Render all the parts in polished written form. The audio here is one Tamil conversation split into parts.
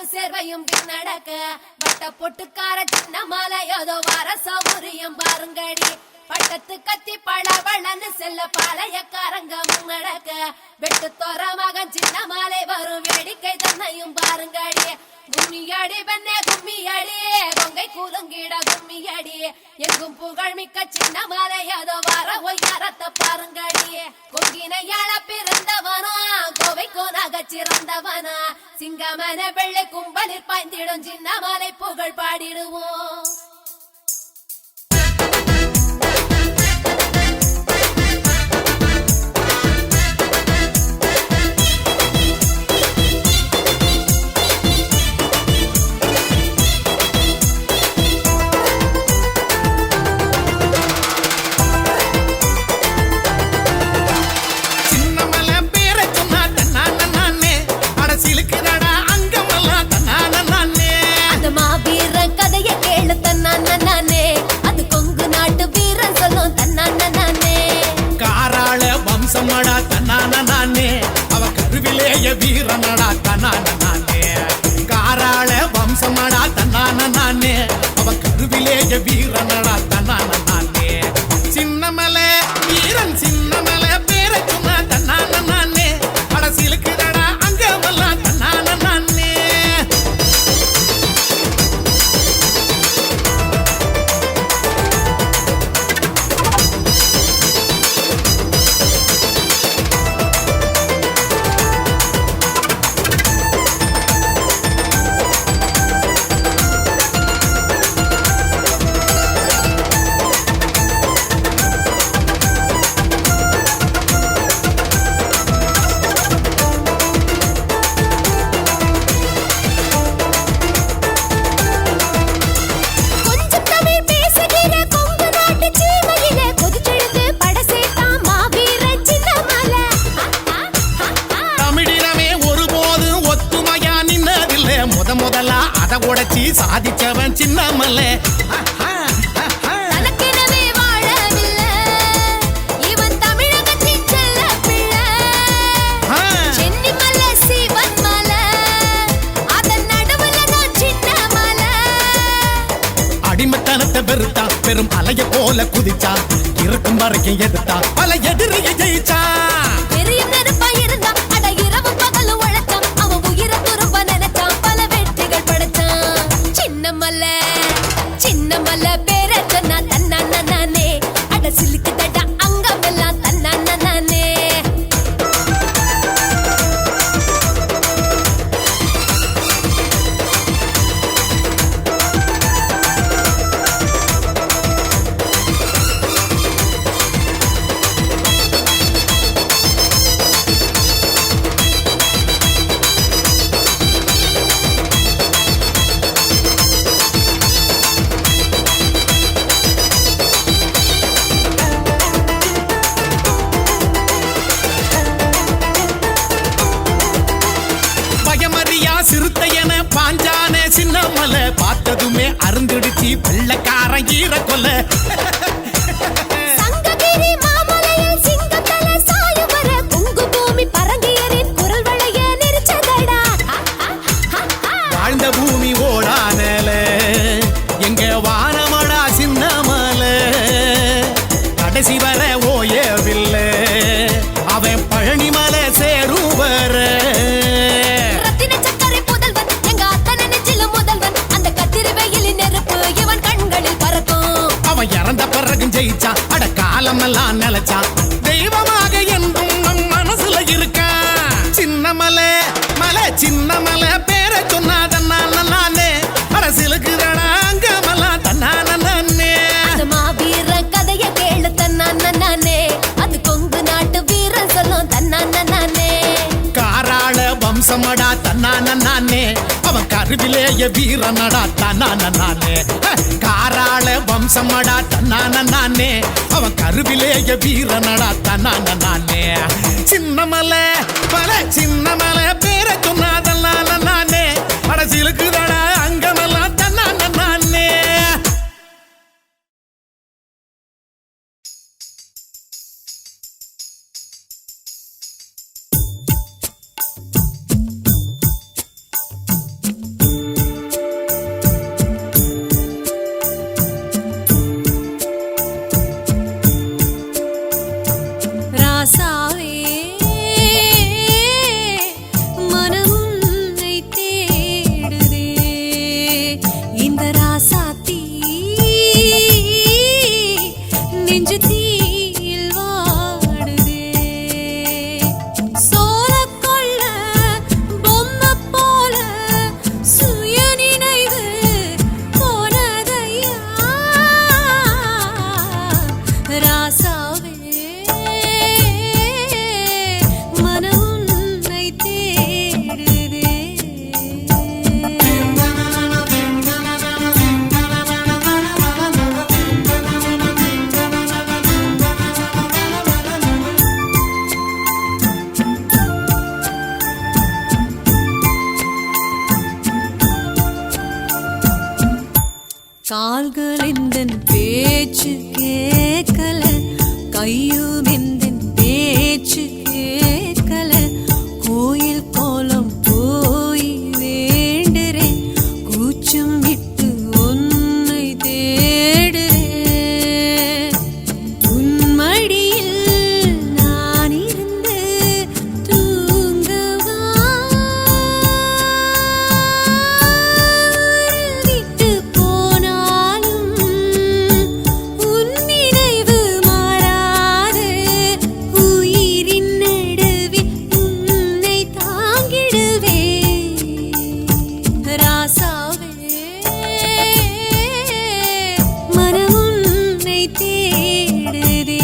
பருப்பு சேர்வையும் நடக்க வட்ட பொட்டுக்கார சின்ன மாலை ஏதோ வர சௌகரியம் பாருங்கடி பட்டத்து கத்தி பழவளன்னு செல்ல பாளையக்காரங்க முன்னடக்க வெட்டு தோற மகன் சின்ன மாலை வரும் வேடிக்கை தன்னையும் பாருங்கடி கும்மியடி பெண்ணே கும்மியடி கொங்கை கூலுங்கிட கும்மியடி எங்கும் புகழ் மிக்க சின்ன மாலை ஏதோ வர ஒய்யாரத்தை பாருங்கடி கொங்கினையாள பிறந்தவனா கோவை கோனாக சிறந்தவனா சிங்கமன வெள்ளை கும்பலில் பாய்ந்திடும் சின்ன மாலை புகழ் பாடிடுவோம். வம்சமடா தன்னான நானே அவ கருவிலேய வீரனடா தன்னான நானே காராள வம்சமடா தன்னான நானே அவ கருவிலேய வீரனடா தன்னான நானே சின்னமலை வீரன் சின்னமலை பேர சொன்ன தன்னான நானே அடசிலுக்குதடா அங்கமெல்லாம் தன்னான நானே முதலா அத உடைச்சி சாதிச்சவன் சின்னமலை தனக்கெனவே வாழவில்லை இவன் தமிழகத்தின் செல்ல பிள்ளை சென்னிமலை சிவன் மலை அதன் நடுவுல தான் சின்னமலை அடிமத்தனத்தை வெறுத்தான் பெரும் அலைய போல குதிச்சா இருக்கும் வரைக்கும் எதிர்த்தா பல எதிரியை ஜெயிச்சா பெரிய நெருப்பா இருந்தா அட இரவு பகலும் உழைச்சான் அவன் உயிரை துரும்ப நினைச்சான் பல வெற்றிகள் படைச்சான் சின்னமலை சின்னமலை பேர சொன்னா தன்னான நானே அட சிலுக்கு தட்டா அங்கமெல்லாம் தன்னான நானே சிறுத்தையன பாஞ்சானே சின்னமலை பார்த்ததுமே அருந்துடுச்சி வெள்ளக்காரன் ஈர கொல்ல சங்ககிரி மாமலையில் சிங்கத்தல சாயுவர பொங்கு பூமி பரங்கியரின் குரல் வளைய நெரிச்சதடா வாழ்ந்த பூமி ஓடானல எங்க வானமடா சின்னமலை கடைசி வர ஓயவில்லை அவன் பழனிமலை சேருவர இறந்த பிறகும் ஜெயிச்சா அட காலமெல்லாம் நிலைச்சா தெய்வமாக என்றும் நம் மனசுல இருக்கா சின்னமலை மலை சின்னமலை பேர சொன்னாதன்னால நானே அரசியலுக்கு அங்கமெல்லாம் தன்னான நானே அது மாவீர கதைய கேளு தன்னான நானே அது கொங்கு நாட்டு வீரன் சொல்லும் தன்னான நானே காராள வம்சமடா தன்னான நானே அவன் கருவிலேய வீரனடா தன்னான நானே காராள வம்சமடா தன்னான நானே அவன் கருவிலேய வீரனடா தன்னான நானே சின்னமலை பல சின்னமலை பேர சொன்னாதல்லால நானே அரசியலுக்குதடா அங்கமெல்லாம் தன்னான நானே கால்கள் எந்தன் பேச்சு கேட்கல, கையும் எந்தன் பேச்சு கேட்கல. கோயில் கோலம் போய் வேண்டுறேன், கூச்சம் விட்டு உன்னை தேடுறேன். உன்மடியில் நான் இருந்து தூங்கவா, விட்டு போனாலும் உன் நினைவு மாறாது. உயிரின் நடுவில் உன்னை தாங்கிடுவேன். ராசாவே, மனம் உன்னை தேடுதே.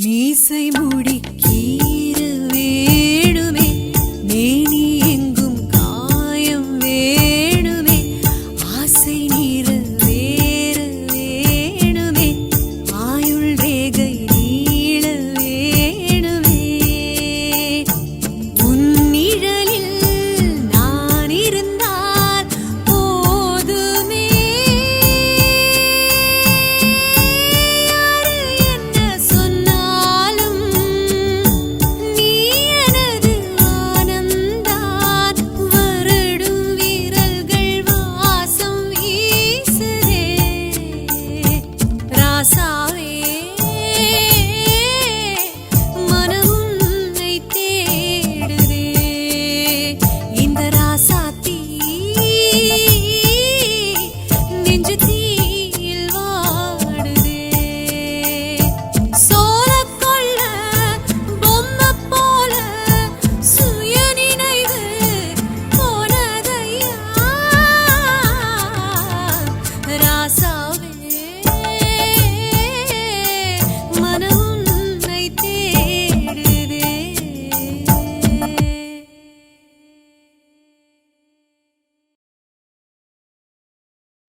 மீசை முடி கீற வேணுமே, மேனி எங்கும் காயம் வேணுமே. ஆசை நீர வேற வேணுமே, ஆயுள் ரேகை நீள வேணுமே. உன் நிழலில் நான் இருந்தால் போதுமே. யாரு என்ன சொன்னாலும் நீ எனது ஆனந்தான். வருடும் விரல்கள் வாசம் வீசுதே. ராசாவே, மனம் உன்னை தேடுதே. இந்த ராசாத்தி நெஞ்சு தீயில் வாடுதே. சோலக்கொள்ள பொம்மை போல சுய நினைவு போனதையா. ராசாவே, மனம் உன்னை தேடுதே.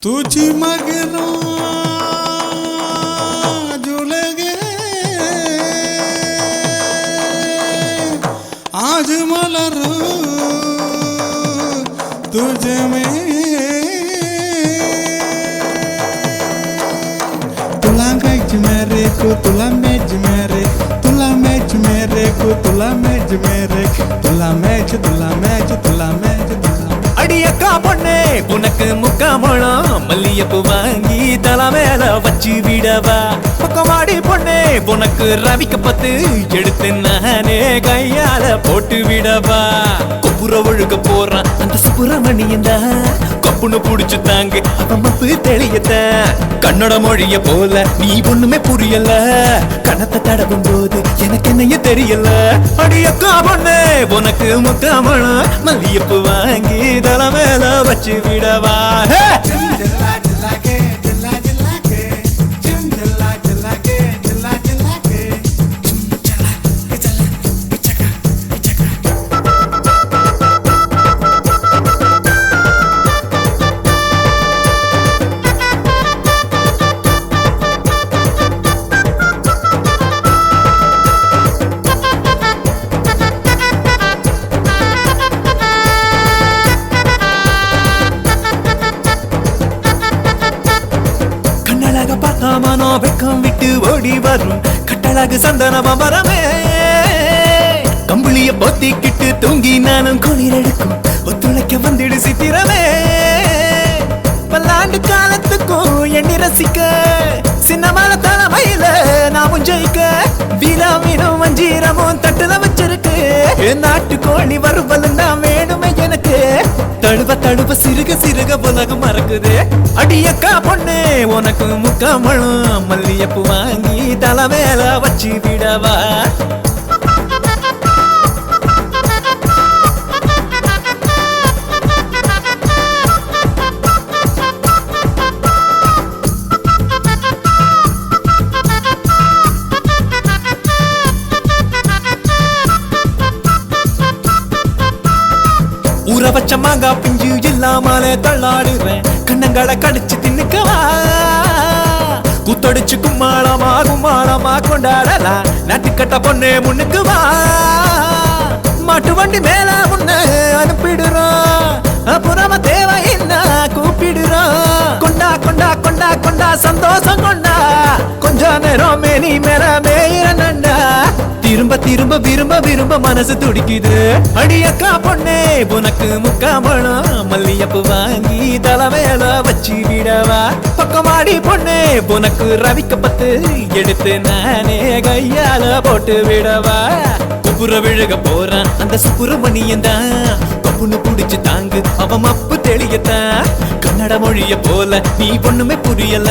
तुझी मगरों जुलगे आज मलरो तुझ में तुला मैच मेरे को तुला मैच मेरे तुला मैच मेरे को तुला मैच मेरे तुला मैच तुला मैच तुला मैच तुला அடியக்கா பொண்ணே உனக்கு முக்காமணம் மல்லியப்பு வாங்கி தலை மேல வச்சு விடவா. பக்கமாடி பொண்ணே உனக்கு ரவிக்க பத்து எடுத்து நானே கையால போட்டு விடவா. கொப்புர ஒழுக போறான் அந்த சுப்பிரமணியந்தா, கொப்புன்னு புடிச்சு தாங்க அவன் மப்பு தெளியத்த. கன்னட மொழிய போல நீ ஒண்ணுமே புரியல, கணத்தை தடவும் போது எனக்கு என்னைய தெரியல. அடியக்கா பொண்ணே உனக்கு முக்காமணம் மல்லியப்பு வாங்கி தலை மேல வச்சு விடவா. மனோ வெக்கம் விட்டு ஓடி வரும் கட்டழகு சந்தன மரமே. கம்பளிய பொத்திக்கிட்டு தூங்கி நானும் குளிர் எடுக்கும் ஒத்துழைக்க வந்துடு சித்திரமே. பல்லாண்டு காலத்துக்கும் எண்ணி ரசிக்க சின்னமான தலைமையில நாமும் ஜெயிக்க. வீராமீனும் வஞ்சீரமும் தட்டுல வச்சிருக்கு, நாட்டு கோழி வறுவலும் தான் வேணுமே எனக்கு. தழுவ தழுவ சிறுக சிறுக உலகம் மறக்குது. அடியக்கா பொண்ணு உனக்கு முக்காமழும் மல்லியப்பு வாங்கி தலை மேல வச்சு விடவா. மாங்காய் பிஞ்சு இல்லாமலே தள்ளாடுறேன் கண்ணங்களை கடிச்சு தின்னுக்கவா குத்தடிச்சு கும்மாளமா கொண்டாடலாம் நாட்டுக்கட்ட பொண்ணு முன்னுக்கு வா மாட்டு வண்டி மேல முன்ன அனுப்பிடுறோம் அப்புறமா தேவை என்ன கூப்பிடுறோம் கொண்டா கொண்டா கொண்டா கொண்டா சந்தோஷம் கொண்டா கொஞ்ச நேரம் மேனி மேல மேயிரண்டா திரும்ப திரும்ப விரும்ப விரும்ப மனசு துடிக்குது அடியக்கா பொண்ணே உனக்கு முக்காமணம் மல்லியப்பு வாங்கி தலைமையில வச்சு விடவா பக்கமாடி பொண்ணே உனக்கு ரவிக்க பத்து எடுத்து நானே கையால போட்டு விடவா குப்புற விழுக போறான் அந்த சுப்புரமணியன் தான் கப்புன்னு புடிச்சு தாங்கு அவன் அப்பு தெளியத்தான் கன்னட மொழிய போல நீ பொண்ணுமே புரியல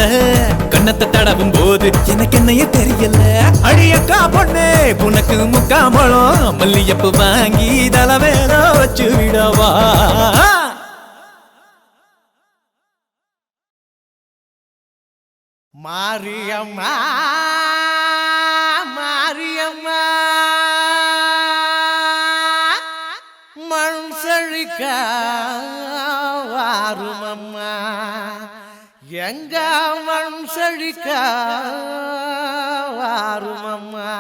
கண்ணத்தை தடவும் போது எனக்கு என்னையே தெரியல அடியக்கா பொண்ணே உனக்கு முக்காமளம் மல்லியப்பு வாங்கி தலைவேற வச்சு விடவா மாரியம்மா மாரியம்மா மண் செழிக்க வாருமம்மா எங்க மண் செழிக்க வாருமம்மா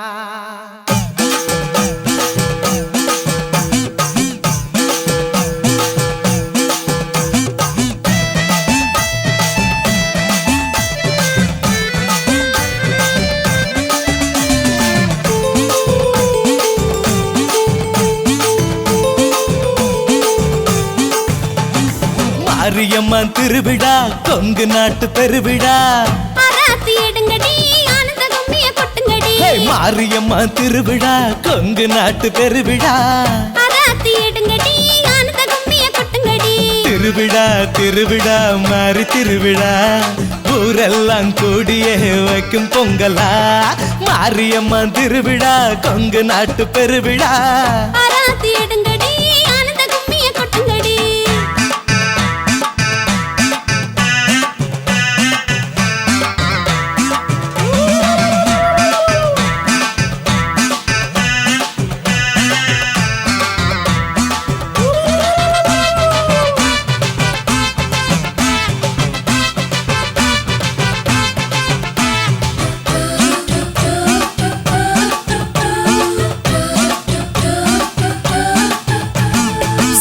மாரியம்மன் திருவிழா கொங்கு நாட்டு பெருவிழா மாரியம்மன் திருவிழா கொங்கு நாட்டு பெருவிழா திருவிழா திருவிழா மாறி திருவிழா ஊரெல்லாம் கூடியே வைக்கும் பொங்கலா மாரியம்மன் திருவிழா கொங்கு நாட்டு பெருவிழா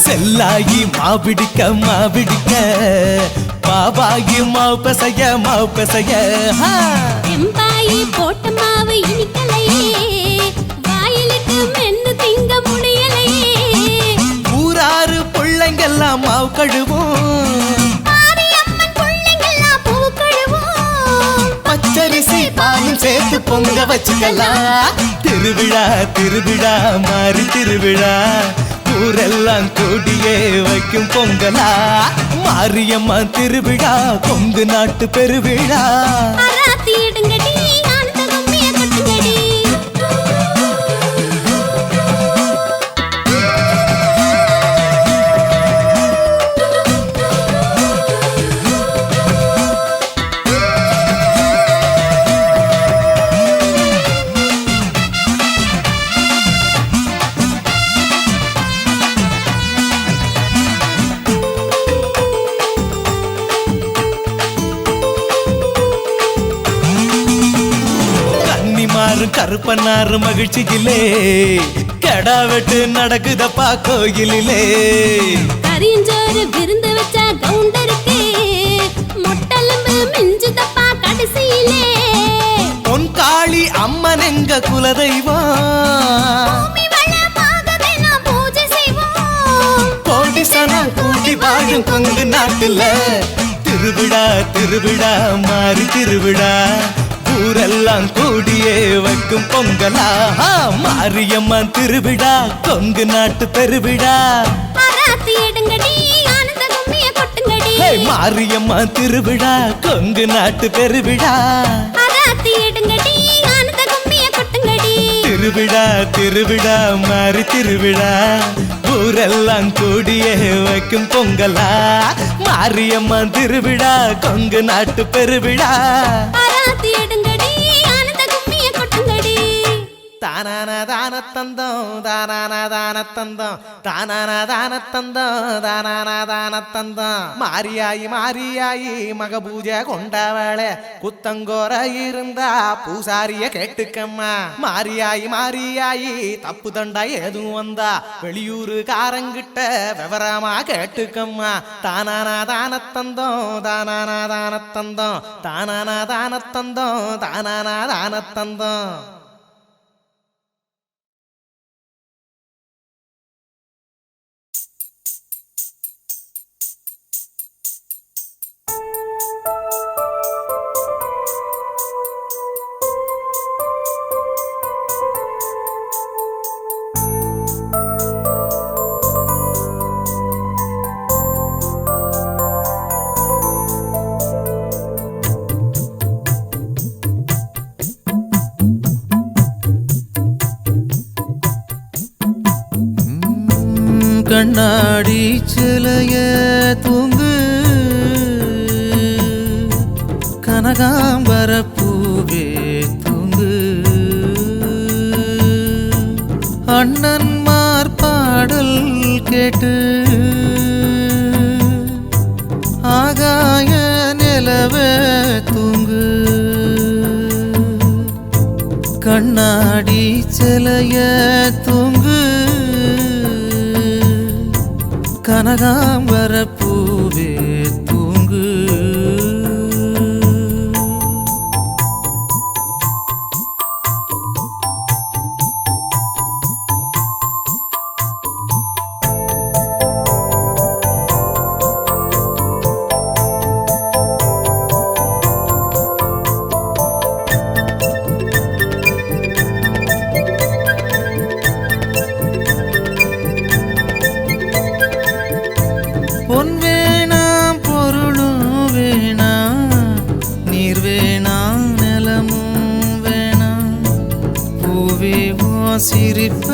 செல்லாகி மாவிடிக்க மாவிடிக்க பாபாகி மாவு பெசைய எம்பாயி போட்ட மாவு இனிக்கலையே வாயிலுக்கு மென்னு திங்க முடியலையே ஊராறு பிள்ளைங்கெல்லாம் மாவு கழுவும் பச்சரிசி பாலும் சேர்த்து பொங்க வச்சுக்கலாம் திருவிழா திருவிழா மாறி திருவிழா ஊரெல்லாம் கூடியே வைக்கும் பொங்கலா மாரியம்மன் திருவிழா கொங்கு நாட்டு பெருவிழா கருப்பனாறு மகிழ்ச்சியிலே கடா வெட்டு நடக்குதப்பா கோயிலிலே கரியஞ்சோறு விருந்து வச்சா கவுண்டருக்கு மொட்டலம்பு மிஞ்சுதப்பா கடைசியிலே பொன் காளி அம்மன் எங்க குலதெய்வம் கோடி சனம் கூடி வாழும் கொங்கு நாட்டுல திருவிழா திருவிழா மாறி திருவிழா ஊரெல்லாம் கூடியே வைக்கும் பொங்கலா மாரியம்மன் திருவிழா கொங்கு நாட்டு பெருவிழா மாரியம்மன் திருவிழா கொங்கு நாட்டு பெருவிழா திருவிழா திருவிழா மாறி திருவிழா ஊரெல்லாம் கூடியே வைக்கும் பொங்கலா மாரியம்மன் திருவிழா கொங்கு நாட்டு பெருவிழா எடுங்கடி ஆனந்த கும்மிய கொட்டுங்கடி தான் தானான தான தந்தம் தானான தான தந்தம் தானான தான தந்தம் தானான தான தந்தம் மாரியாயி மாரியாயி மக பூஜை கொண்டவளே குத்தங்கோர இருந்தா பூசாரிய கேட்டுக்கம்மா மாரியாயி மாரியாயி தப்பு தண்டா ஏதும் வந்தா வெளியூரு காரங்கிட்ட விவரமா கேட்டுக்கம்மா தானான தான தந்தம் தானான தான தந்தம் தானான தான தந்தம் தானான தான தந்தம் கண்ணாடி சிலைய தூங்கு கனகாம்பர பூவே தூங்கு அண்ணன்மார் பாடல் கேட்டு ஆகாய நிலவே தூங்கு கண்ணாடி சிலைய தூங்கு கனகாம்பர பூவே தூங்கு பொன் வேணாம் பொருளும் வேணாம் நீர் வேணாம் நிலமும் வேணாம் பூவே உன் சிரிப்ப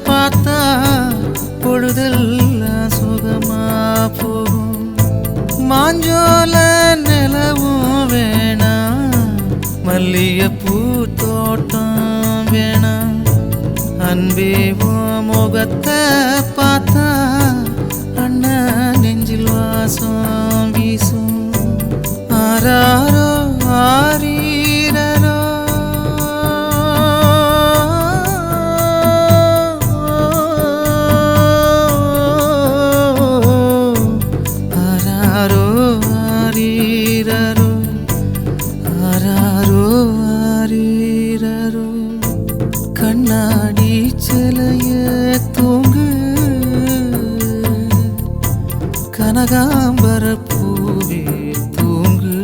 பார்த்தா பொழுதெல்லாம் சுகமா போகும் மாஞ்சோல நிலவும் வேணாம் மல்லிகைப்பூ தோட்டம் வேணாம் அன்பே உன் முகத்தை பார்த்தா அண்ணா நெஞ்சில் வாசம் வீசும் ஆராரோ ஆரீரரோ ஆராரோ ஆரீரரோ ஆராரோ ஆரீரரோ கண்ணாடி சிலைய தூங்கு கனகாம்பர பூவே தூங்கு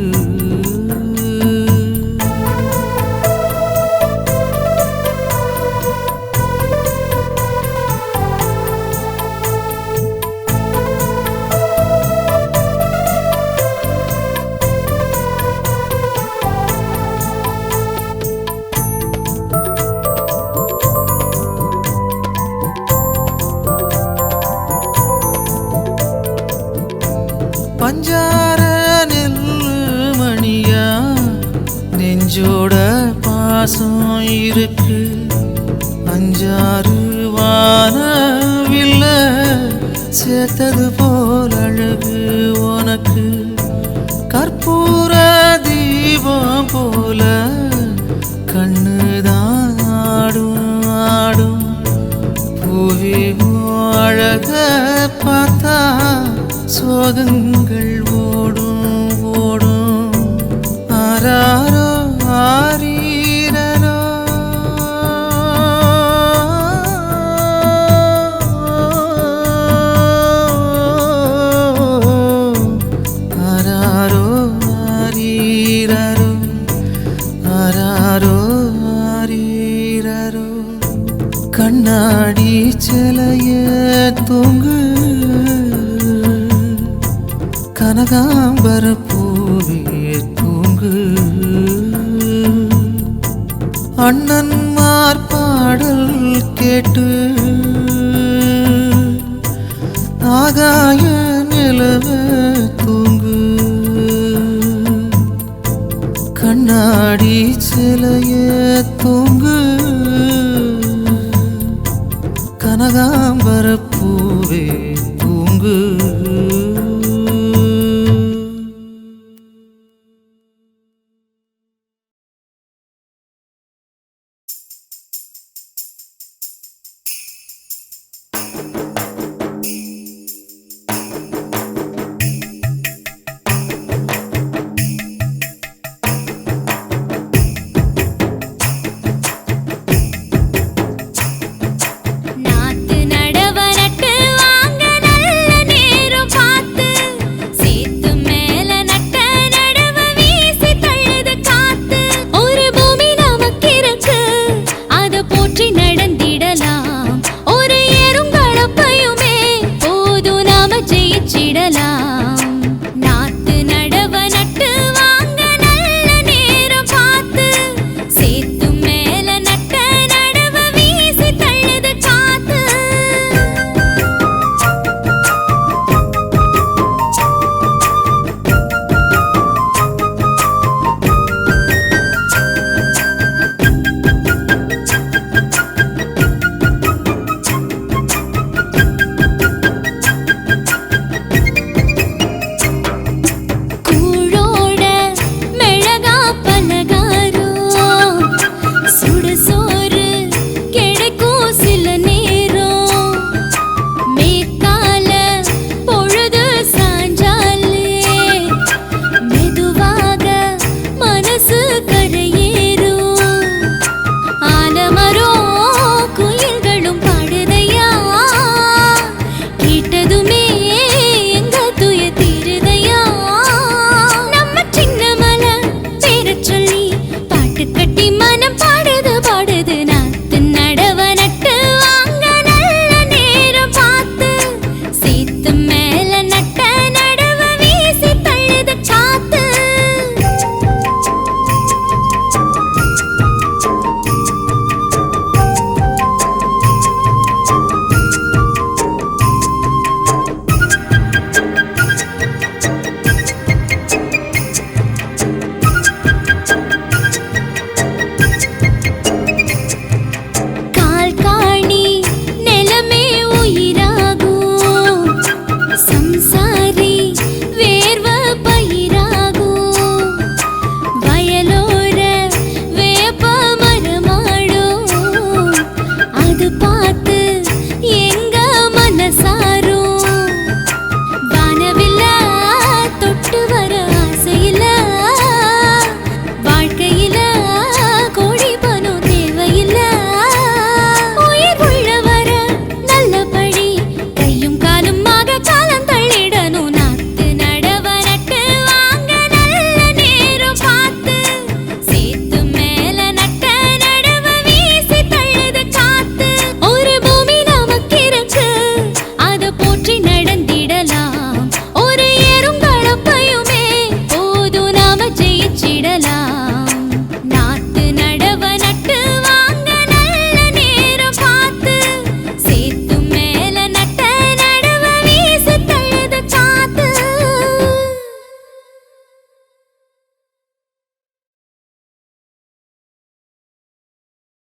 பஞ்சார நெல்மணியா நெஞ்சோட பாசம் இருக்கு அஞ்சாறு வானவில்ல சேர்த்தது போல் அழகு உனக்கு கற்பூர தீபம் போல கண்ணுதான் ஆடும் ஆடும் பூவே அழக பார்த்தா சோகங்கள் ஓடும் ஓடும் ஆராரோ ஆரீரரோ ஆராரோ ஆரீரரோ ஆராரோ ஆரீரரோ கண்ணாடி சிலைய தூங்கு கனகாம்பர பூவே தூங்கு அண்ணன்மார் பாடல் கேட்டு ஆகாய நிலவ தூங்கு கண்ணாடி சிலைய